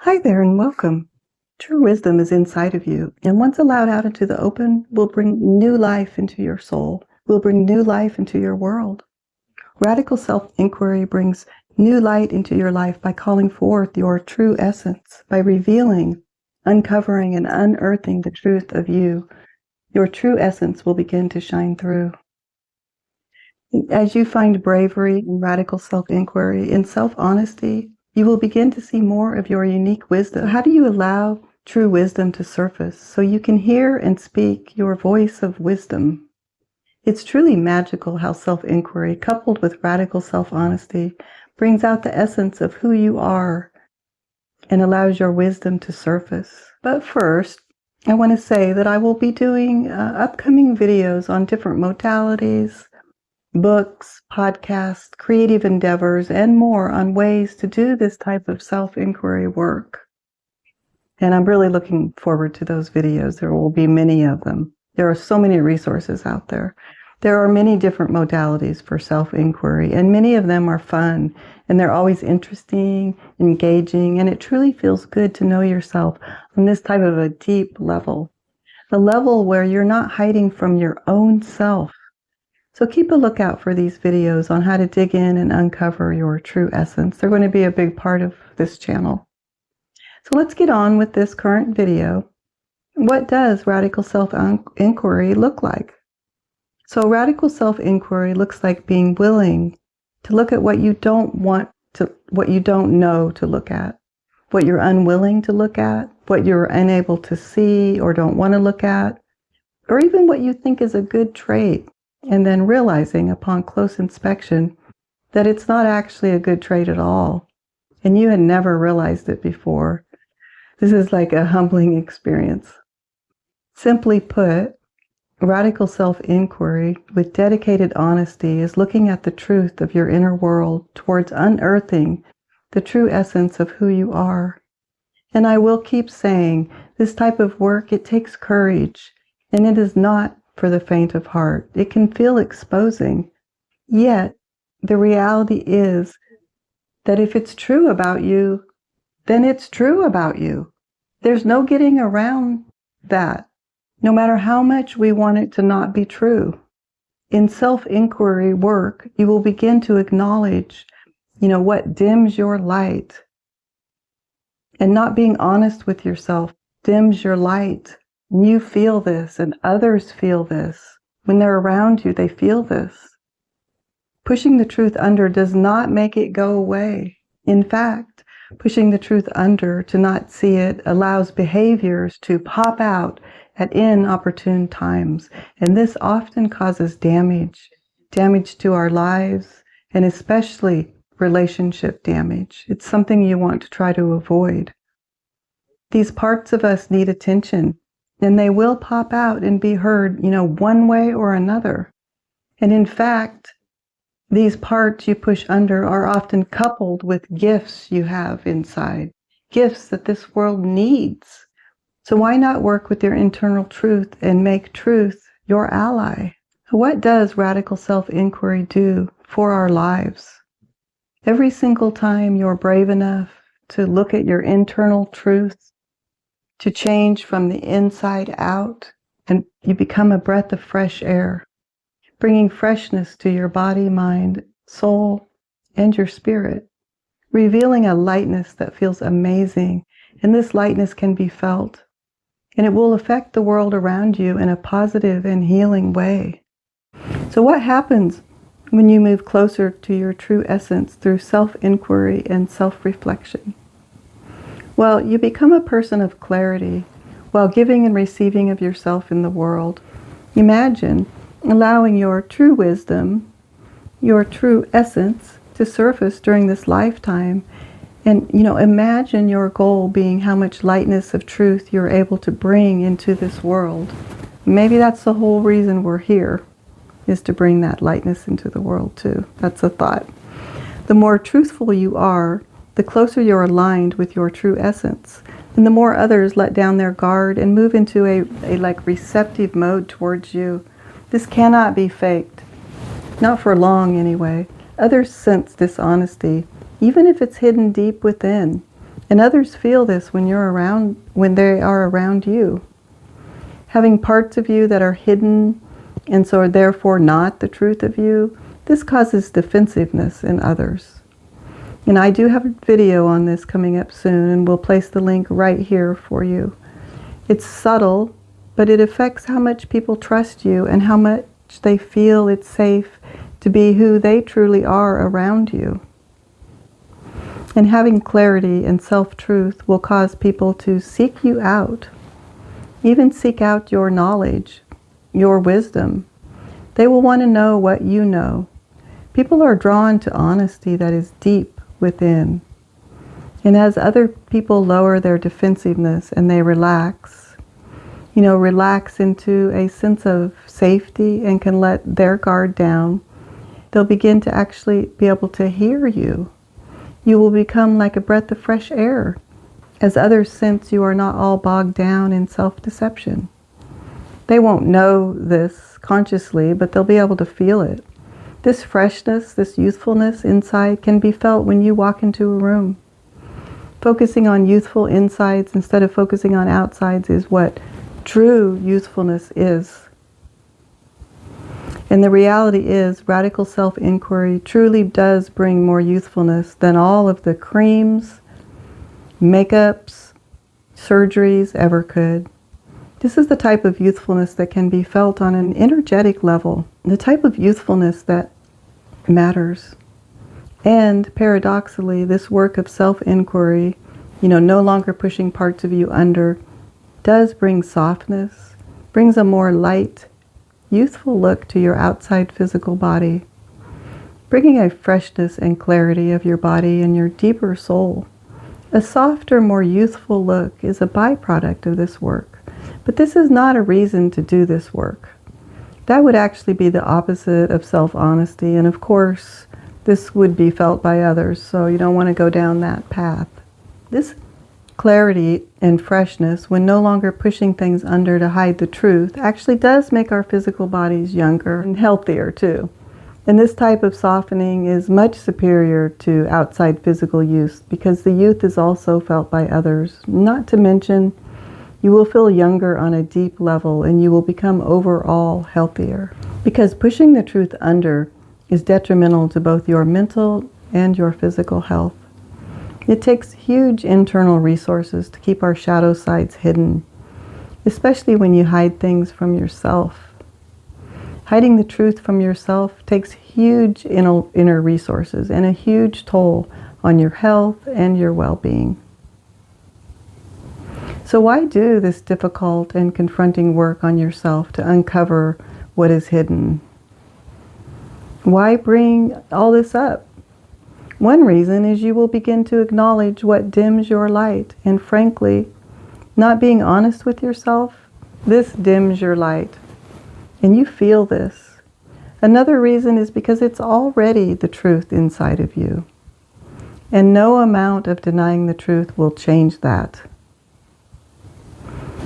Hi there and welcome. True wisdom is inside of you, and once allowed out into the open, will bring new life into your soul, will bring new life into your world. Radical self-inquiry brings new light into your life by calling forth your true essence, by revealing, uncovering, and unearthing the truth of you. Your true essence will begin to shine through. As you find bravery in radical self-inquiry, in self-honesty, you will begin to see more of your unique wisdom. How do you allow true wisdom to surface so you can hear and speak your voice of wisdom? It's truly magical how self-inquiry, coupled with radical self-honesty, brings out the essence of who you are and allows your wisdom to surface. But first, I want to say that I will be doing upcoming videos on different modalities, books, podcasts, creative endeavors, and more on ways to do this type of self-inquiry work. And I'm really looking forward to those videos. There will be many of them. There are so many resources out there. There are many different modalities for self-inquiry, and many of them are fun, and they're always interesting, engaging, and it truly feels good to know yourself on this type of a deep level, a level where you're not hiding from your own self. So keep a lookout for these videos on how to dig in and uncover your true essence. They're going to be a big part of this channel. So let's get on with this current video. What does radical self-inquiry look like? So radical self-inquiry looks like being willing to look at what you don't want to, what you don't know to look at, what you're unwilling to look at, what you're unable to see or don't want to look at, or even what you think is a good trait, and then realizing upon close inspection that it's not actually a good trait at all, and you had never realized it before. This is like a humbling experience. Simply put, radical self-inquiry with dedicated honesty is looking at the truth of your inner world towards unearthing the true essence of who you are. And I will keep saying, this type of work, it takes courage, and it is not for the faint of heart. It can feel exposing, yet the reality is that if it's true about you, then it's true about you. There's no getting around that, no matter how much we want it to not be true. In self-inquiry work, you will begin to acknowledge, what dims your light. And not being honest with yourself dims your light. You feel this, and others feel this. When they're around you, they feel this. Pushing the truth under does not make it go away. In fact, pushing the truth under to not see it allows behaviors to pop out at inopportune times, and this often causes damage to our lives, and especially relationship damage. It's something you want to try to avoid. These parts of us need attention, and they will pop out and be heard, one way or another. And in fact, these parts you push under are often coupled with gifts you have inside, gifts that this world needs. So why not work with your internal truth and make truth your ally? What does radical self-inquiry do for our lives? Every single time you're brave enough to look at your internal truth, to change from the inside out, and you become a breath of fresh air, bringing freshness to your body, mind, soul, and your spirit, revealing a lightness that feels amazing, and this lightness can be felt, and it will affect the world around you in a positive and healing way. So what happens when you move closer to your true essence through self-inquiry and self-reflection? Well, you become a person of clarity while giving and receiving of yourself in the world. Imagine allowing your true wisdom, your true essence to surface during this lifetime. And, imagine your goal being how much lightness of truth you're able to bring into this world. Maybe that's the whole reason we're here, is to bring that lightness into the world too. That's a thought. The more truthful you are, the closer you're aligned with your true essence, and the more others let down their guard and move into a receptive mode towards you. This cannot be faked. Not for long, anyway. Others sense dishonesty, even if it's hidden deep within. And others feel this when they are around you. Having parts of you that are hidden and so are therefore not the truth of you, this causes defensiveness in others. And I do have a video on this coming up soon, and we'll place the link right here for you. It's subtle, but it affects how much people trust you and how much they feel it's safe to be who they truly are around you. And having clarity and self-truth will cause people to seek you out, even seek out your knowledge, your wisdom. They will want to know what you know. People are drawn to honesty that is deep within. And as other people lower their defensiveness and they relax into a sense of safety and can let their guard down, they'll begin to actually be able to hear you. You will become like a breath of fresh air as others sense you are not all bogged down in self-deception. They won't know this consciously, but they'll be able to feel it. This freshness, this youthfulness inside can be felt when you walk into a room. Focusing on youthful insides instead of focusing on outsides is what true youthfulness is. And the reality is, radical self-inquiry truly does bring more youthfulness than all of the creams, makeups, surgeries ever could. This is the type of youthfulness that can be felt on an energetic level, the type of youthfulness that matters. And paradoxically, this work of self-inquiry, no longer pushing parts of you under, does bring softness, brings a more light, youthful look to your outside physical body, bringing a freshness and clarity of your body and your deeper soul. A softer, more youthful look is a byproduct of this work, but this is not a reason to do this work. That would actually be the opposite of self-honesty, and of course, this would be felt by others, so you don't want to go down that path. This clarity and freshness, when no longer pushing things under to hide the truth, actually does make our physical bodies younger and healthier too. And this type of softening is much superior to outside physical use because the youth is also felt by others. Not to mention, you will feel younger on a deep level and you will become overall healthier. Because pushing the truth under is detrimental to both your mental and your physical health. It takes huge internal resources to keep our shadow sides hidden, especially when you hide things from yourself. Hiding the truth from yourself takes huge inner resources and a huge toll on your health and your well-being. So why do this difficult and confronting work on yourself to uncover what is hidden? Why bring all this up? One reason is you will begin to acknowledge what dims your light, and frankly, not being honest with yourself, this dims your light. And you feel this. Another reason is because it's already the truth inside of you. And no amount of denying the truth will change that.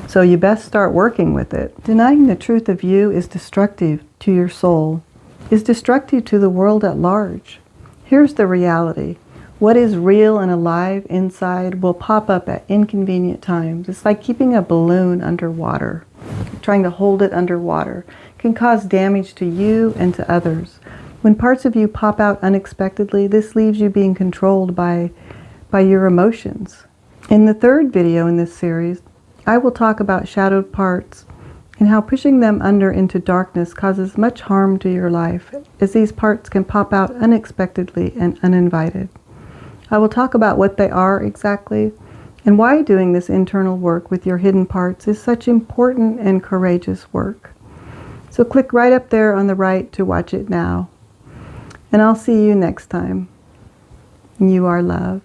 So you best start working with it. Denying the truth of you is destructive to your soul, is destructive to the world at large. Here's the reality. What is real and alive inside will pop up at inconvenient times. It's like keeping a balloon underwater. Trying to hold it underwater can cause damage to you and to others. When parts of you pop out unexpectedly, this leaves you being controlled by your emotions. In the third video in this series, I will talk about shadowed parts and how pushing them under into darkness causes much harm to your life, as these parts can pop out unexpectedly and uninvited. I will talk about what they are exactly and why doing this internal work with your hidden parts is such important and courageous work. So click right up there on the right to watch it now. And I'll see you next time. You are love.